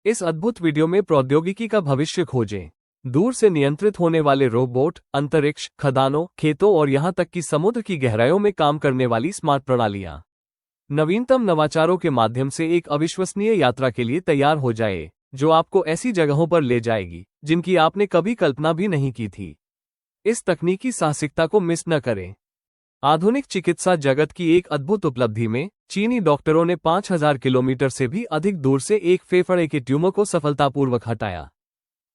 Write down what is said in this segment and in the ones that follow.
इस अद्भुत वीडियो में प्रौद्योगिकी का भविष्य खोजें। दूर से नियंत्रित होने वाले रोबोट, अंतरिक्ष, खदानों, खेतों और यहां तक कि समुद्र की गहराइयों में काम करने वाली स्मार्ट प्रणालियां। नवीनतम नवाचारों के माध्यम से एक अविश्वसनीय यात्रा के लिए तैयार हो जाए, जो आपको ऐसी जगहों पर ले जाएगी जिनकी आपने कभी कल्पना भी नहीं की थी। इस तकनीकी साहसिकता को मिस न करें। आधुनिक चिकित्सा जगत की एक अद्भुत उपलब्धि में चीनी डॉक्टरों ने 5000 किलोमीटर से भी अधिक दूर से एक फेफड़े के ट्यूमर को सफलतापूर्वक हटाया।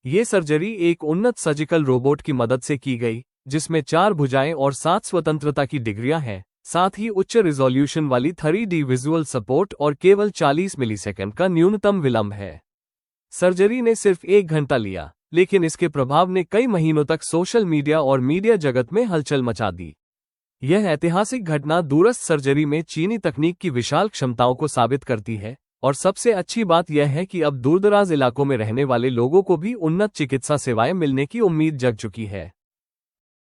ये सर्जरी एक उन्नत सर्जिकल रोबोट की मदद से की गई, जिसमें 4 भुजाएं और 7 स्वतंत्रता की डिग्रियां हैं, साथ ही उच्च रिजोल्यूशन वाली 3D विजुअल सपोर्ट और केवल 40 मिलीसेकंड का न्यूनतम विलंब है। सर्जरी ने सिर्फ 1 घंटा लिया, लेकिन इसके प्रभाव ने कई महीनों तक सोशल मीडिया और मीडिया जगत में हलचल मचा दी। यह ऐतिहासिक घटना दूरस्थ सर्जरी में चीनी तकनीक की विशाल क्षमताओं को साबित करती है, और सबसे अच्छी बात यह है कि अब दूरदराज इलाकों में रहने वाले लोगों को भी उन्नत चिकित्सा सेवाएं मिलने की उम्मीद जग चुकी है।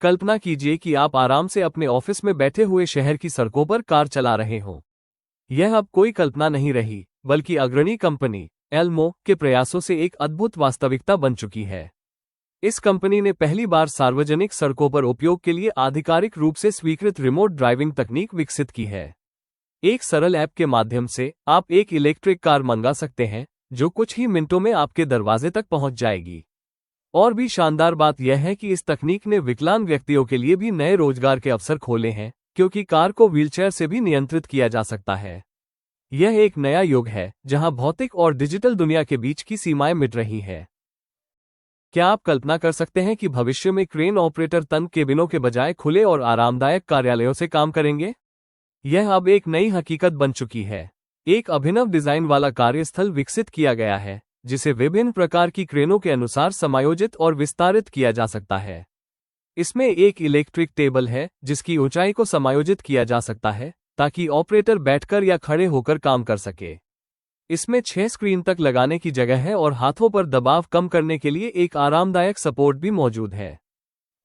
कल्पना कीजिए कि आप आराम से अपने ऑफिस में बैठे हुए शहर की सड़कों पर कार चला रहे हों। यह अब कोई कल्पना नहीं रही, बल्कि अग्रणी कंपनी एल्मो के प्रयासों से एक अद्भुत वास्तविकता बन चुकी है। इस कंपनी ने पहली बार सार्वजनिक सड़कों पर उपयोग के लिए आधिकारिक रूप से स्वीकृत रिमोट ड्राइविंग तकनीक विकसित की है। एक सरल ऐप के माध्यम से आप एक इलेक्ट्रिक कार मंगा सकते हैं, जो कुछ ही मिनटों में आपके दरवाजे तक पहुंच जाएगी। और भी शानदार बात यह है कि इस तकनीक ने विकलांग व्यक्तियों के लिए भी नए रोजगार के अवसर खोले हैं, क्योंकि कार को व्हीलचेयर से भी नियंत्रित किया जा सकता है। यह एक नया युग है जहां भौतिक और डिजिटल दुनिया के बीच की सीमाएं मिट रही हैं। क्या आप कल्पना कर सकते हैं कि भविष्य में क्रेन ऑपरेटर तन केबिनों के बजाय खुले और आरामदायक कार्यालयों से काम करेंगे? यह अब एक नई हकीकत बन चुकी है। एक अभिनव डिजाइन वाला कार्यस्थल विकसित किया गया है, जिसे विभिन्न प्रकार की क्रेनों के अनुसार समायोजित और विस्तारित किया जा सकता है। इसमें एक इलेक्ट्रिक टेबल है, जिसकी ऊंचाई को समायोजित किया जा सकता है, ताकि ऑपरेटर बैठकर या खड़े होकर काम कर सके। इसमें 6 स्क्रीन तक लगाने की जगह है और हाथों पर दबाव कम करने के लिए एक आरामदायक सपोर्ट भी मौजूद है।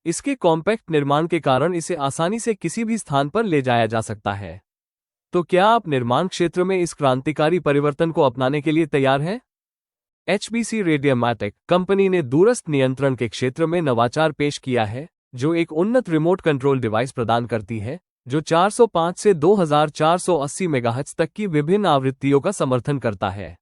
इसके कॉम्पैक्ट निर्माण के कारण इसे आसानी से किसी भी स्थान पर ले जाया जा सकता है। तो क्या आप निर्माण क्षेत्र में इस क्रांतिकारी परिवर्तन को अपनाने के लिए तैयार हैं? HBC रेडियमैटिक कंपनी ने दूरस्थ नियंत्रण के क्षेत्र में नवाचार पेश किया है, जो एक उन्नत रिमोट कंट्रोल डिवाइस प्रदान करती है, जो 405 से 2480 मेगाहर्ट्ज तक की विभिन्न आवृत्तियों का समर्थन करता है।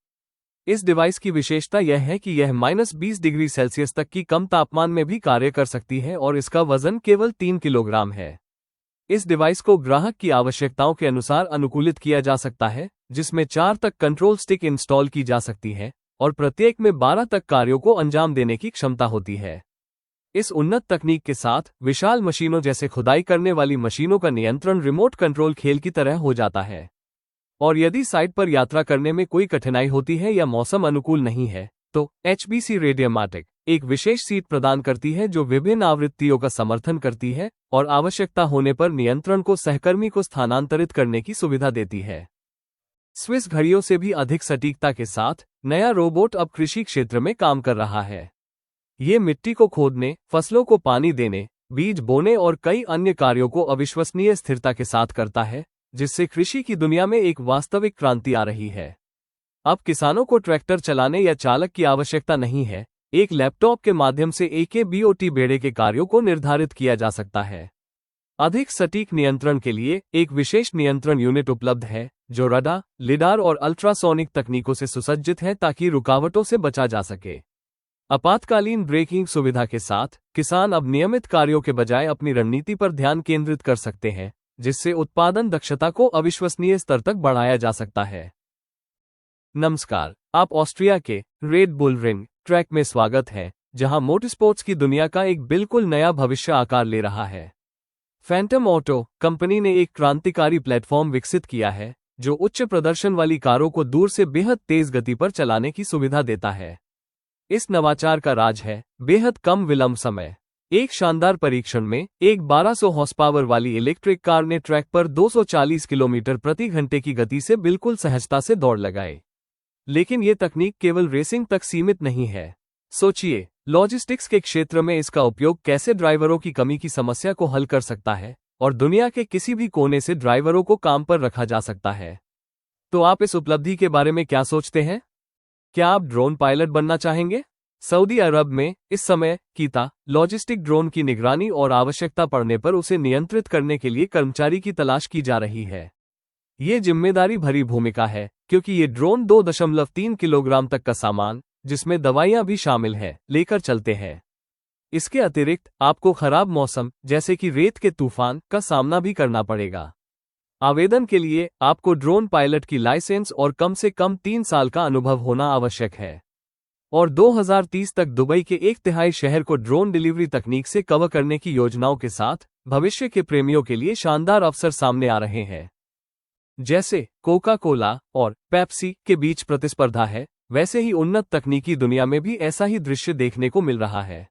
इस डिवाइस की विशेषता यह है कि यह -20 डिग्री सेल्सियस तक की कम तापमान में भी कार्य कर सकती है और इसका वजन केवल 3 किलोग्राम है। इस डिवाइस को ग्राहक की आवश्यकताओं के अनुसार अनुकूलित किया जा सकता है, जिसमें 4 तक कंट्रोल स्टिक इंस्टॉल की जा सकती है और प्रत्येक में 12 तक कार्यों को अंजाम देने की क्षमता होती है। इस उन्नत तकनीक के साथ विशाल मशीनों जैसे खुदाई करने वाली मशीनों का नियंत्रण रिमोट कंट्रोल खेल की तरह हो जाता है। और यदि साइट पर यात्रा करने में कोई कठिनाई होती है या मौसम अनुकूल नहीं है, तो HBC रेडियमैटिक एक विशेष सीट प्रदान करती है, जो विभिन्न आवृत्तियों का समर्थन करती है और आवश्यकता होने पर नियंत्रण को सहकर्मी को स्थानांतरित करने की सुविधा देती है। स्विस घड़ियों से भी अधिक सटीकता के साथ नया रोबोट अब कृषि क्षेत्र में काम कर रहा है। ये मिट्टी को खोदने, फसलों को पानी देने, बीज बोने और कई अन्य कार्यों को अविश्वसनीय स्थिरता के साथ करता है, जिससे कृषि की दुनिया में एक वास्तविक क्रांति आ रही है। अब किसानों को ट्रैक्टर चलाने या चालक की आवश्यकता नहीं है। एक लैपटॉप के माध्यम से AKBOT बेड़े के कार्यों को निर्धारित किया जा सकता है। अधिक सटीक नियंत्रण के लिए एक विशेष नियंत्रण यूनिट उपलब्ध है, जो रडार, लिडार और अल्ट्रासोनिक तकनीकों से सुसज्जित है, ताकि रुकावटों से बचा जा सके। आपातकालीन ब्रेकिंग सुविधा के साथ किसान अब नियमित कार्यों के बजाय अपनी रणनीति पर ध्यान केंद्रित कर सकते हैं, जिससे उत्पादन दक्षता को अविश्वसनीय स्तर तक बढ़ाया जा सकता है। नमस्कार, आप ऑस्ट्रिया के रेड बुल रिंग ट्रैक में स्वागत है, जहां मोटरस्पोर्ट्स की दुनिया का एक बिल्कुल नया भविष्य आकार ले रहा है। फैंटम ऑटो कंपनी ने एक क्रांतिकारी प्लेटफॉर्म विकसित किया है, जो उच्च प्रदर्शन वाली कारों को दूर से बेहद तेज गति पर चलाने की सुविधा देता है। इस नवाचार का राज है बेहद कम विलंब समय। एक शानदार परीक्षण में एक 1200 हॉर्स पावर वाली इलेक्ट्रिक कार ने ट्रैक पर 240 किलोमीटर प्रति घंटे की गति से बिल्कुल सहजता से दौड़ लगाई। लेकिन ये तकनीक केवल रेसिंग तक सीमित नहीं है। सोचिए, लॉजिस्टिक्स के क्षेत्र में इसका उपयोग कैसे ड्राइवरों की कमी की समस्या को हल कर सकता है और दुनिया के किसी भी कोने से ड्राइवरों को काम पर रखा जा सकता है। तो आप इस उपलब्धि के बारे में क्या सोचते हैं? क्या आप ड्रोन पायलट बनना चाहेंगे? सऊदी अरब में इस समय कीता लॉजिस्टिक ड्रोन की निगरानी और आवश्यकता पड़ने पर उसे नियंत्रित करने के लिए कर्मचारी की तलाश की जा रही है। ये जिम्मेदारी भरी भूमिका है क्योंकि ये ड्रोन 2.3 किलोग्राम तक का सामान, जिसमें दवाइयां भी शामिल है, लेकर चलते हैं। इसके अतिरिक्त आपको खराब मौसम जैसे कि रेत के तूफान का सामना भी करना पड़ेगा। आवेदन के लिए आपको ड्रोन पायलट की लाइसेंस और कम से कम 3 साल का अनुभव होना आवश्यक है। और 2030 तक दुबई के 1/3 शहर को ड्रोन डिलीवरी तकनीक से कवर करने की योजनाओं के साथ भविष्य के प्रेमियों के लिए शानदार अवसर सामने आ रहे हैं। जैसे कोका कोला और पेप्सी के बीच प्रतिस्पर्धा है, वैसे ही उन्नत तकनीकी दुनिया में भी ऐसा ही दृश्य देखने को मिल रहा है।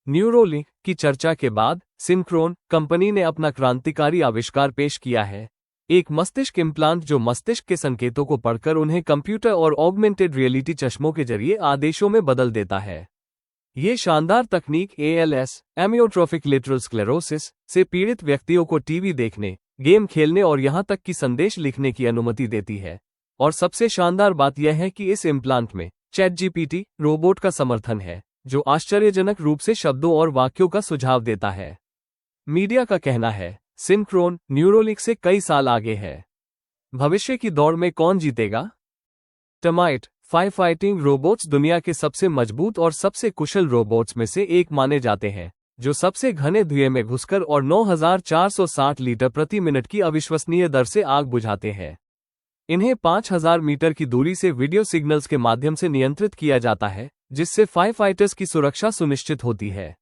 न्यूरोलिंक की चर्चा के बाद सिंक्रोन कंपनी ने अपना क्रांतिकारी आविष्कार पेश किया है, एक मस्तिष्क इम्प्लांट जो मस्तिष्क के संकेतों को पढ़कर उन्हें कंप्यूटर और ऑगमेंटेड रियलिटी चश्मों के जरिए आदेशों में बदल देता है। ये शानदार तकनीक ALS, एमियोट्रोफिक लेटरल स्क्लेरोसिस से पीड़ित व्यक्तियों को टीवी देखने, गेम खेलने और यहां तक कि संदेश लिखने की अनुमति देती है। और सबसे शानदार बात यह है कि इस इम्प्लांट में ChatGPT रोबोट का समर्थन है, जो आश्चर्यजनक रूप से शब्दों और वाक्यों का सुझाव देता है। मीडिया का कहना है सिंक्रोन न्यूरोलिंक से कई साल आगे है। भविष्य की दौड़ में कौन जीतेगा? टर्माइट फाइटिंग रोबोट्स दुनिया के सबसे मजबूत और सबसे कुशल रोबोट्स में से एक माने जाते हैं, जो सबसे घने धुएं में घुसकर और 9460 लीटर प्रति मिनट की अविश्वसनीय दर से आग बुझाते हैं। इन्हें 5000 मीटर की दूरी से वीडियो सिग्नल्स के माध्यम से नियंत्रित किया जाता है, जिससे फाइटर्स की सुरक्षा सुनिश्चित होती है।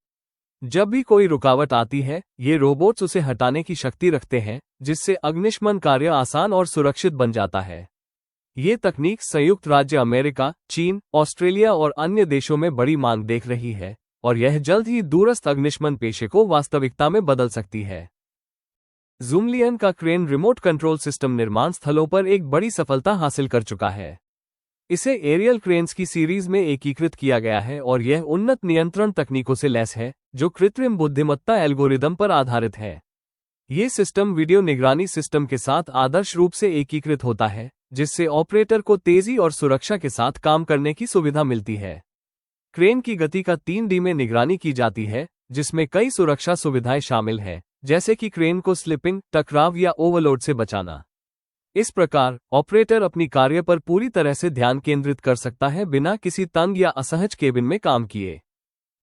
जब भी कोई रुकावट आती है, ये रोबोट्स उसे हटाने की शक्ति रखते हैं, जिससे अग्निशमन कार्य आसान और सुरक्षित बन जाता है। ये तकनीक संयुक्त राज्य अमेरिका, चीन, ऑस्ट्रेलिया और अन्य देशों में बड़ी मांग देख रही है, और यह जल्द ही दूरस्थ अग्निशमन पेशे को वास्तविकता में बदल सकती है। ज़ूमलियन का क्रेन रिमोट कंट्रोल सिस्टम निर्माण स्थलों पर एक बड़ी सफलता हासिल कर चुका है। इसे एरियल क्रेन्स की सीरीज में एकीकृत किया गया है और यह उन्नत नियंत्रण तकनीकों से लैस है, जो कृत्रिम बुद्धिमत्ता एल्गोरिदम पर आधारित है। ये सिस्टम वीडियो निगरानी सिस्टम के साथ आदर्श रूप से एकीकृत होता है, जिससे ऑपरेटर को तेजी और सुरक्षा के साथ काम करने की सुविधा मिलती है। क्रेन की गति का 3D में निगरानी की जाती है, जिसमें कई सुरक्षा सुविधाएं शामिल हैं, जैसे कि क्रेन को स्लिपिंग, टकराव या ओवरलोड से बचाना। इस प्रकार ऑपरेटर अपनी कार्य पर पूरी तरह से ध्यान केंद्रित कर सकता है, बिना किसी तंग या असहज केबिन में काम किए।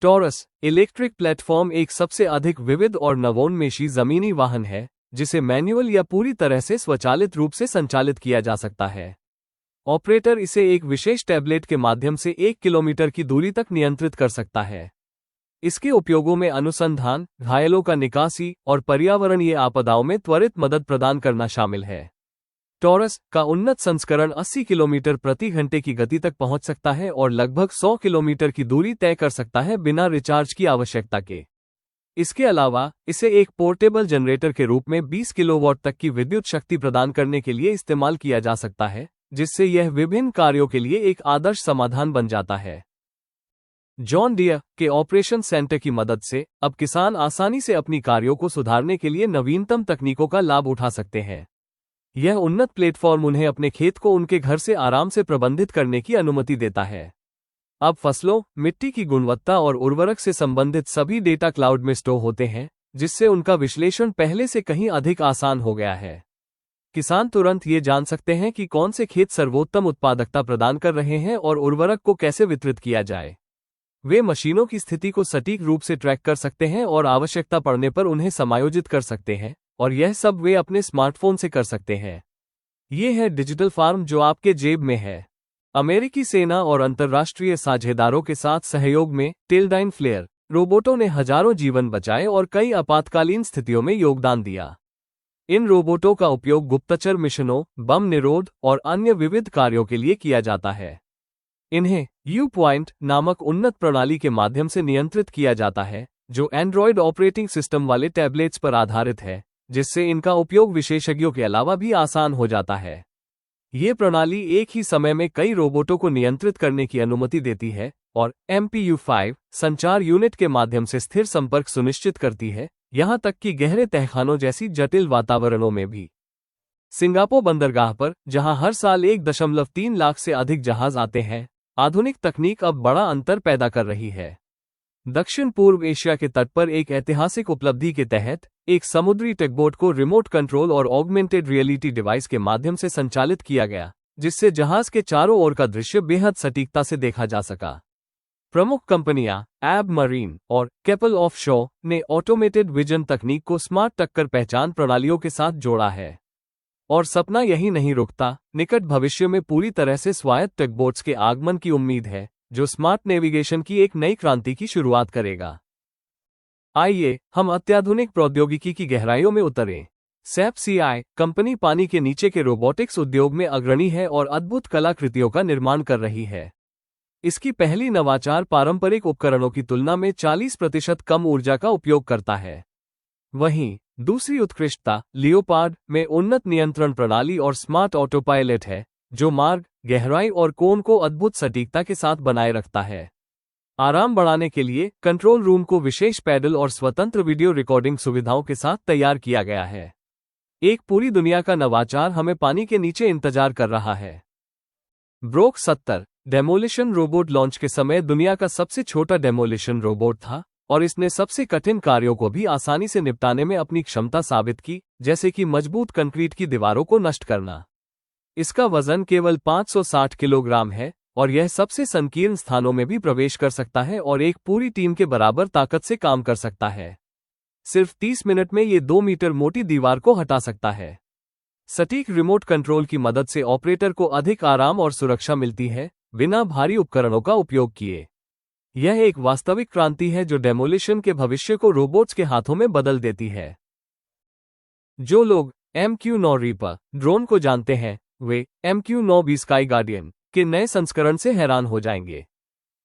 टॉरस इलेक्ट्रिक प्लेटफॉर्म एक सबसे अधिक विविध और नवोन्मेषी जमीनी वाहन है, जिसे मैन्युअल या पूरी तरह से स्वचालित रूप से संचालित किया जा सकता है। ऑपरेटर इसे एक विशेष टैबलेट के माध्यम से 1 किलोमीटर की दूरी तक नियंत्रित कर सकता है। इसके उपयोगों में अनुसंधान, घायलों का निकासी और पर्यावरणीय आपदाओं में त्वरित मदद प्रदान करना शामिल है। टॉरस का उन्नत संस्करण 80 किलोमीटर प्रति घंटे की गति तक पहुंच सकता है और लगभग 100 किलोमीटर की दूरी तय कर सकता है बिना रिचार्ज की आवश्यकता के। इसके अलावा इसे एक पोर्टेबल जनरेटर के रूप में 20 किलोवाट तक की विद्युत शक्ति प्रदान करने के लिए इस्तेमाल किया जा सकता है, जिससे यह विभिन्न कार्यों के लिए एक आदर्श समाधान बन जाता है। जॉन डियर के ऑपरेशन सेंटर की मदद से अब किसान आसानी से अपनी कार्यों को सुधारने के लिए नवीनतम तकनीकों का लाभ उठा सकते हैं। यह उन्नत प्लेटफॉर्म उन्हें अपने खेत को उनके घर से आराम से प्रबंधित करने की अनुमति देता है। अब फसलों, मिट्टी की गुणवत्ता और उर्वरक से संबंधित सभी डेटा क्लाउड में स्टोर होते हैं, जिससे उनका विश्लेषण पहले से कहीं अधिक आसान हो गया है। किसान तुरंत ये जान सकते हैं कि कौन से खेत सर्वोत्तम उत्पादकता प्रदान कर रहे हैं और उर्वरक को कैसे वितरित किया जाए। वे मशीनों की स्थिति को सटीक रूप से ट्रैक कर सकते हैं और आवश्यकता पड़ने पर उन्हें समायोजित कर सकते हैं, और यह सब वे अपने स्मार्टफोन से कर सकते हैं। ये है डिजिटल फार्म जो आपके जेब में है। अमेरिकी सेना और अंतर्राष्ट्रीय साझेदारों के साथ सहयोग में टिल्डाइन फ्लेयर रोबोटों ने हजारों जीवन बचाए और कई आपातकालीन स्थितियों में योगदान दिया। इन रोबोटों का उपयोग गुप्तचर मिशनों, बम निरोध और अन्य विविध कार्यों के लिए किया जाता है। इन्हें U-Point नामक उन्नत प्रणाली के माध्यम से नियंत्रित किया जाता है, जो एंड्रॉयड ऑपरेटिंग सिस्टम वाले टैबलेट्स पर आधारित है, जिससे इनका उपयोग विशेषज्ञों के अलावा भी आसान हो जाता है। ये प्रणाली एक ही समय में कई रोबोटों को नियंत्रित करने की अनुमति देती है और MPU-5 संचार यूनिट के माध्यम से स्थिर संपर्क सुनिश्चित करती है, यहां तक कि गहरे तहखानों जैसी जटिल वातावरणों में भी। सिंगापुर बंदरगाह पर, जहां हर साल 1.3 लाख से अधिक जहाज आते हैं, आधुनिक तकनीक अब बड़ा अंतर पैदा कर रही है। दक्षिण पूर्व एशिया के तट पर एक ऐतिहासिक उपलब्धि के तहत एक समुद्री टगबोट को रिमोट कंट्रोल और ऑगमेंटेड रियलिटी डिवाइस के माध्यम से संचालित किया गया, जिससे जहाज के चारों ओर का दृश्य बेहद सटीकता से देखा जा सका। प्रमुख कंपनियां एब मरीन और केपल ऑफशोर ने ऑटोमेटेड विजन तकनीक को स्मार्ट टक्कर पहचान प्रणालियों के साथ जोड़ा है। और सपना यही नहीं रुकता, निकट भविष्य में पूरी तरह से स्वायत्त टगबोट्स के आगमन की उम्मीद है, जो स्मार्ट नेविगेशन की एक नई क्रांति की शुरुआत करेगा। आइए हम अत्याधुनिक प्रौद्योगिकी की गहराइयों में उतरें। सैप सीआई कंपनी पानी के नीचे के रोबोटिक्स उद्योग में अग्रणी है और अद्भुत कलाकृतियों का निर्माण कर रही है। इसकी पहली नवाचार पारंपरिक उपकरणों की तुलना में 40% कम ऊर्जा का उपयोग करता है। वहीं दूसरी उत्कृष्टता लियोपार्ड में उन्नत नियंत्रण प्रणाली और स्मार्ट ऑटो पायलट है, जो मार्ग, गहराई और कोण को अद्भुत सटीकता के साथ बनाए रखता है। आराम बढ़ाने के लिए कंट्रोल रूम को विशेष पैडल और स्वतंत्र वीडियो रिकॉर्डिंग सुविधाओं के साथ तैयार किया गया है। एक पूरी दुनिया का नवाचार हमें पानी के नीचे इंतजार कर रहा है। ब्रोक 70 डेमोलिशन रोबोट लॉन्च के समय दुनिया का सबसे छोटा डेमोलिशन रोबोट था और इसने सबसे कठिन कार्यों को भी आसानी से निपटाने में अपनी क्षमता साबित की, जैसे कि मजबूत कंक्रीट की दीवारों को नष्ट करना। इसका वजन केवल 560 किलोग्राम है और यह सबसे संकीर्ण स्थानों में भी प्रवेश कर सकता है और एक पूरी टीम के बराबर ताकत से काम कर सकता है। सिर्फ 30 मिनट में ये 2 मीटर मोटी दीवार को हटा सकता है। सटीक रिमोट कंट्रोल की मदद से ऑपरेटर को अधिक आराम और सुरक्षा मिलती है, बिना भारी उपकरणों का उपयोग किए। यह एक वास्तविक क्रांति है जो डेमोलिशन के भविष्य को रोबोट्स के हाथों में बदल देती है। जो लोग MQ-9 रीपर ड्रोन को जानते हैं, वे MQ-9B स्काई गार्डियन के नए संस्करण से हैरान हो जाएंगे।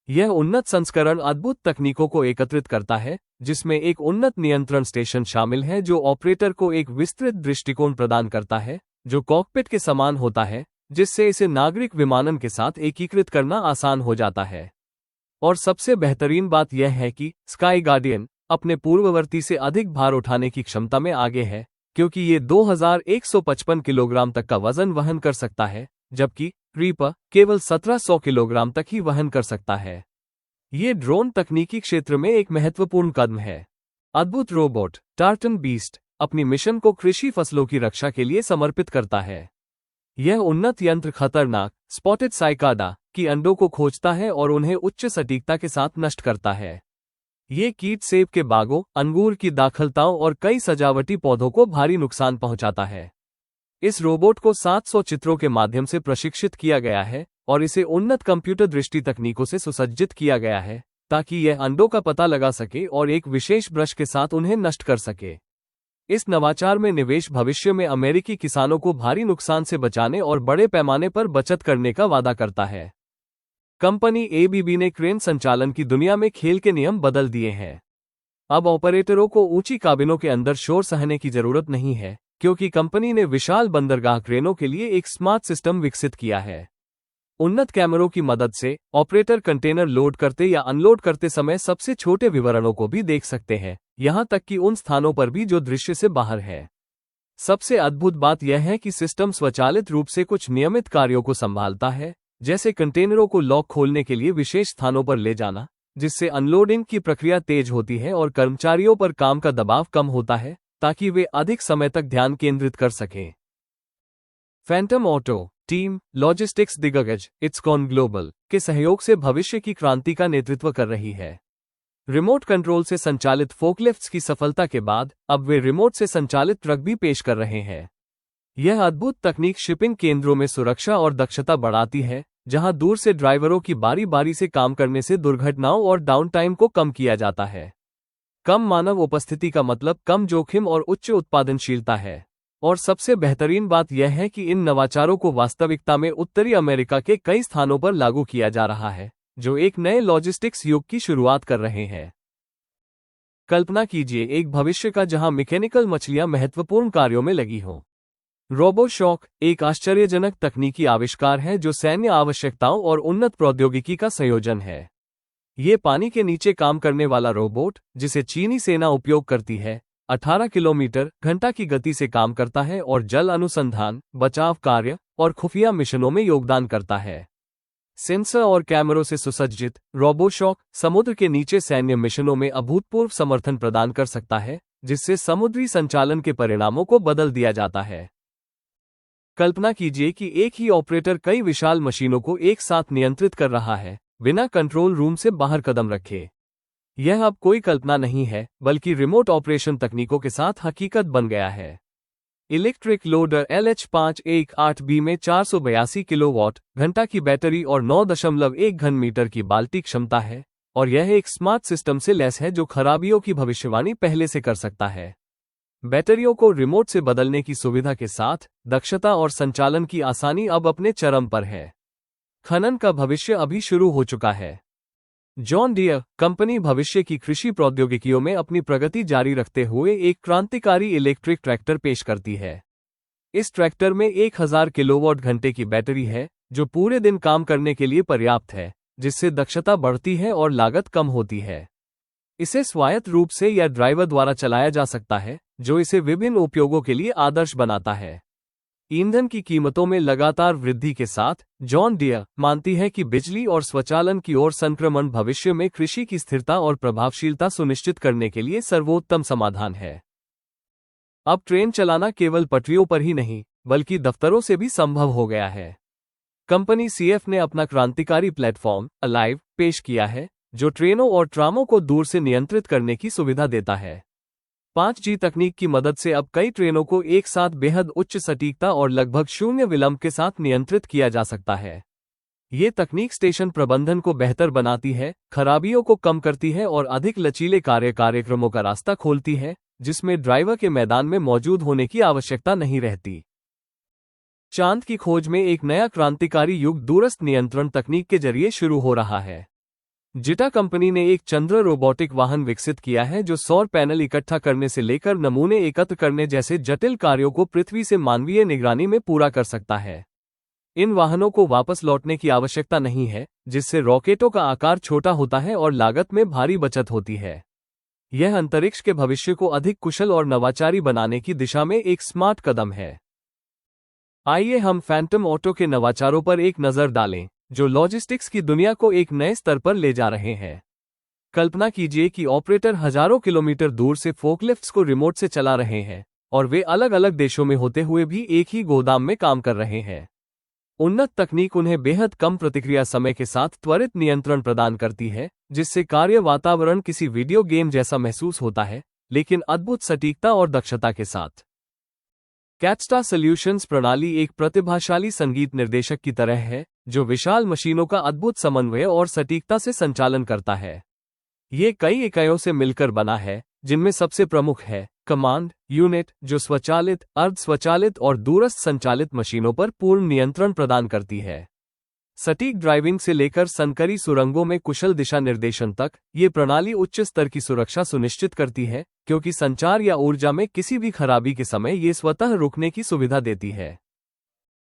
यह उन्नत संस्करण अद्भुत तकनीकों को एकत्रित करता है, जिसमें एक उन्नत नियंत्रण स्टेशन शामिल है जो ऑपरेटर को एक विस्तृत दृष्टिकोण प्रदान करता है, जो कॉकपिट के समान होता है, जिससे इसे नागरिक विमानन के साथ एकीकृत करना आसान हो जाता है। और सबसे बेहतरीन बात यह है कि स्काई गार्डियन अपने पूर्ववर्ती से अधिक भार उठाने की क्षमता में आगे है, क्योंकि ये 2155 किलोग्राम तक का वजन वहन कर सकता है, जबकि रीपर केवल 1700 किलोग्राम तक ही वहन कर सकता है। ये ड्रोन तकनीकी क्षेत्र में एक महत्वपूर्ण कदम है। अद्भुत रोबोट टार्टन बीस्ट अपनी मिशन को कृषि फसलों की रक्षा के लिए समर्पित करता है। यह उन्नत यंत्र खतरनाक स्पॉटेड साइकाडा की अंडों को खोजता है और उन्हें उच्च सटीकता के साथ नष्ट करता है। ये कीट सेब के बागों, अंगूर की दाखलताओं और कई सजावटी पौधों को भारी नुकसान पहुंचाता है। इस रोबोट को 700 चित्रों के माध्यम से प्रशिक्षित किया गया है और इसे उन्नत कंप्यूटर दृष्टि तकनीकों से सुसज्जित किया गया है, ताकि यह अंडों का पता लगा सके और एक विशेष ब्रश के साथ उन्हें नष्ट कर सके। इस नवाचार में निवेश भविष्य में अमेरिकी किसानों को भारी नुकसान से बचाने और बड़े पैमाने पर बचत करने का वादा करता है। कंपनी ABB ने क्रेन संचालन की दुनिया में खेल के नियम बदल दिए हैं। अब ऑपरेटरों को ऊंची काबिनों के अंदर शोर सहने की जरूरत नहीं है, क्योंकि कंपनी ने विशाल बंदरगाह क्रेनों के लिए एक स्मार्ट सिस्टम विकसित किया है। उन्नत कैमरों की मदद से ऑपरेटर कंटेनर लोड करते या अनलोड करते समय सबसे छोटे विवरणों को भी देख सकते हैं, यहां तक कि उन स्थानों पर भी जो दृश्य से बाहर है। सबसे अद्भुत बात यह है कि सिस्टम स्वचालित रूप से कुछ नियमित कार्यों को संभालता है, जैसे कंटेनरों को लॉक खोलने के लिए विशेष स्थानों पर ले जाना, जिससे अनलोडिंग की प्रक्रिया तेज होती है और कर्मचारियों पर काम का दबाव कम होता है, ताकि वे अधिक समय तक ध्यान केंद्रित कर सकें। फैंटम ऑटो टीम लॉजिस्टिक्स दिग्गज इट्सकॉन ग्लोबल के सहयोग से भविष्य की क्रांति का नेतृत्व कर रही है। रिमोट कंट्रोल से संचालित फोकलिफ्ट्स की सफलता के बाद अब वे रिमोट से संचालित ट्रक भी पेश कर रहे हैं। यह अद्भुत तकनीक शिपिंग केंद्रों में सुरक्षा और दक्षता बढ़ाती है, जहां दूर से ड्राइवरों की बारी बारी से काम करने से दुर्घटनाओं और डाउनटाइम को कम किया जाता है। कम मानव उपस्थिति का मतलब कम जोखिम और उच्च उत्पादनशीलता है। और सबसे बेहतरीन बात यह है कि इन नवाचारों को वास्तविकता में उत्तरी अमेरिका के कई स्थानों पर लागू किया जा रहा है, जो एक नए लॉजिस्टिक्स युग की शुरुआत कर रहे हैं। कल्पना कीजिए एक भविष्य का जहां मैकेनिकल मछलियां महत्वपूर्ण कार्यों में लगी हों। रोबोशॉक एक आश्चर्यजनक तकनीकी आविष्कार है जो सैन्य आवश्यकताओं और उन्नत प्रौद्योगिकी का संयोजन है। ये पानी के नीचे काम करने वाला रोबोट, जिसे चीनी सेना उपयोग करती है, 18 किलोमीटर घंटा की गति से काम करता है और जल अनुसंधान, बचाव कार्य और खुफिया मिशनों में योगदान करता है। सेंसर और कैमरों से सुसज्जित रोबोशॉक समुद्र के नीचे सैन्य मिशनों में अभूतपूर्व समर्थन प्रदान कर सकता है, जिससे समुद्री संचालन के परिणामों को बदल दिया जाता है। कल्पना कीजिए कि एक ही ऑपरेटर कई विशाल मशीनों को एक साथ नियंत्रित कर रहा है, बिना कंट्रोल रूम से बाहर कदम रखे। यह अब कोई कल्पना नहीं है, बल्कि रिमोट ऑपरेशन तकनीकों के साथ हकीकत बन गया है। इलेक्ट्रिक लोडर LH518B में 482 किलोवाट घंटा की बैटरी और 9.1 घन मीटर की बाल्टी क्षमता है, और यह एक स्मार्ट सिस्टम से लैस है जो खराबियों की भविष्यवाणी पहले से कर सकता है। बैटरियों को रिमोट से बदलने की सुविधा के साथ दक्षता और संचालन की आसानी अब अपने चरम पर है। खनन का भविष्य अभी शुरू हो चुका है। जॉन डियर कंपनी भविष्य की कृषि प्रौद्योगिकियों में अपनी प्रगति जारी रखते हुए एक क्रांतिकारी इलेक्ट्रिक ट्रैक्टर पेश करती है। इस ट्रैक्टर में 1000 किलोवाट घंटे की बैटरी है, जो पूरे दिन काम करने के लिए पर्याप्त है, जिससे दक्षता बढ़ती है और लागत कम होती है। इसे स्वायत्त रूप से या ड्राइवर द्वारा चलाया जा सकता है, जो इसे विभिन्न उपयोगों के लिए आदर्श बनाता है। ईंधन की कीमतों में लगातार वृद्धि के साथ जॉन डियर मानती है कि बिजली और स्वचालन की ओर संक्रमण भविष्य में कृषि की स्थिरता और प्रभावशीलता सुनिश्चित करने के लिए सर्वोत्तम समाधान है। अब ट्रेन चलाना केवल पटरियों पर ही नहीं, बल्कि दफ्तरों से भी संभव हो गया है। कंपनी CF ने अपना क्रांतिकारी प्लेटफॉर्म अलाइव पेश किया है, जो ट्रेनों और ट्रामों को दूर से नियंत्रित करने की सुविधा देता है। 5G तकनीक की मदद से अब कई ट्रेनों को एक साथ बेहद उच्च सटीकता और लगभग शून्य विलंब के साथ नियंत्रित किया जा सकता है। ये तकनीक स्टेशन प्रबंधन को बेहतर बनाती है, खराबियों को कम करती है और अधिक लचीले कार्यक्रमों का रास्ता खोलती है, जिसमें ड्राइवर के मैदान में मौजूद होने की आवश्यकता नहीं रहती। चांद की खोज में एक नया क्रांतिकारी युग दूरस्थ नियंत्रण तकनीक के जरिए शुरू हो रहा है। जिटा कंपनी ने एक चंद्र रोबोटिक वाहन विकसित किया है, जो सौर पैनल इकट्ठा करने से लेकर नमूने एकत्र करने जैसे जटिल कार्यों को पृथ्वी से मानवीय निगरानी में पूरा कर सकता है। इन वाहनों को वापस लौटने की आवश्यकता नहीं है, जिससे रॉकेटों का आकार छोटा होता है और लागत में भारी बचत होती है। यह अंतरिक्ष के भविष्य को अधिक कुशल और नवाचारी बनाने की दिशा में एक स्मार्ट कदम है। आइए हम फैंटम ऑटो के नवाचारों पर एक नज़र डालें, जो लॉजिस्टिक्स की दुनिया को एक नए स्तर पर ले जा रहे हैं। कल्पना कीजिए कि ऑपरेटर हजारों किलोमीटर दूर से फोकलिफ्ट्स को रिमोट से चला रहे हैं, और वे अलग अलग देशों में होते हुए भी एक ही गोदाम में काम कर रहे हैं। उन्नत तकनीक उन्हें बेहद कम प्रतिक्रिया समय के साथ त्वरित नियंत्रण प्रदान करती है, जिससे कार्य वातावरण किसी वीडियो गेम जैसा महसूस होता है, लेकिन अद्भुत सटीकता और दक्षता के साथ। कैटस्टार सॉल्यूशंस प्रणाली एक प्रतिभाशाली संगीत निर्देशक की तरह है, जो विशाल मशीनों का अद्भुत समन्वय और सटीकता से संचालन करता है। ये कई इकाइयों से मिलकर बना है, जिनमें सबसे प्रमुख है कमांड यूनिट, जो स्वचालित, अर्ध स्वचालित और दूरस्थ संचालित मशीनों पर पूर्ण नियंत्रण प्रदान करती है। सटीक ड्राइविंग से लेकर संकरी सुरंगों में कुशल दिशा निर्देशन तक, ये प्रणाली उच्च स्तर की सुरक्षा सुनिश्चित करती है, क्योंकि संचार या ऊर्जा में किसी भी खराबी के समय ये स्वतः रुकने की सुविधा देती है।